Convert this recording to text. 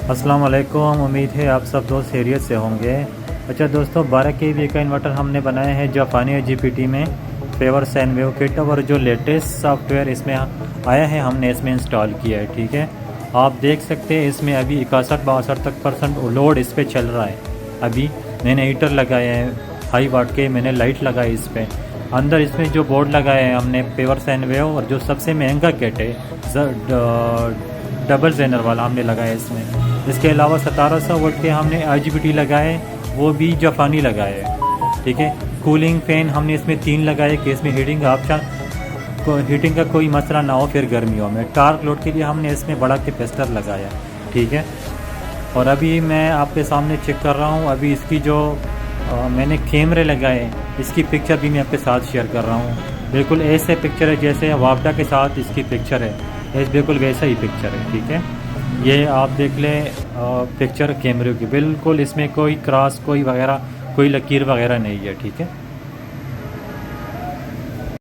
अस्सलाम वालेकुम। उम्मीद है आप सब दोस्त खैरियत से होंगे। अच्छा दोस्तों, 12 kVA का इन्वर्टर हमने बनाया है जापानी जीपीटी में फेवर सैन वेव किट, और जो लेटेस्ट सॉफ्टवेयर इसमें आया है हमने इसमें इंस्टॉल किया है। ठीक है, आप देख सकते हैं इसमें अभी 61-62 तक % लोड इस पर चल रहा है। अभी मैंने हीटर लगाया है हाई वाट के, मैंने लाइट लगाई इस पर। अंदर इसमें जो बोर्ड लगाया है हमने पेवर सैन वेव, और जो सबसे महंगा किट है डबल जेनर वाला हमने लगाया इसमें। इसके अलावा 1700 वोल्ट के हमने IGBT लगाए, वो भी जापानी लगाए। ठीक है, कूलिंग फैन हमने इसमें 3 लगाए कि इसमें हीटिंग का कोई मसला ना हो फिर गर्मियों में। टार्क लोड के लिए हमने इसमें बड़ा कैपेसिटर लगाया। ठीक है, और अभी मैं आपके सामने चेक कर रहा हूँ। अभी इसकी जो मैंने कैमरे लगाए, इसकी पिक्चर भी मैं आपके साथ शेयर कर रहा हूँ। बिल्कुल ऐसे पिक्चर है जैसे वापडा के साथ इसकी पिक्चर है, बिल्कुल वैसा ही पिक्चर है। ठीक है, ये आप देख लें पिक्चर कैमरे की, बिल्कुल इसमें कोई क्रॉस कोई वगैरह कोई लकीर वगैरह नहीं है। ठीक है।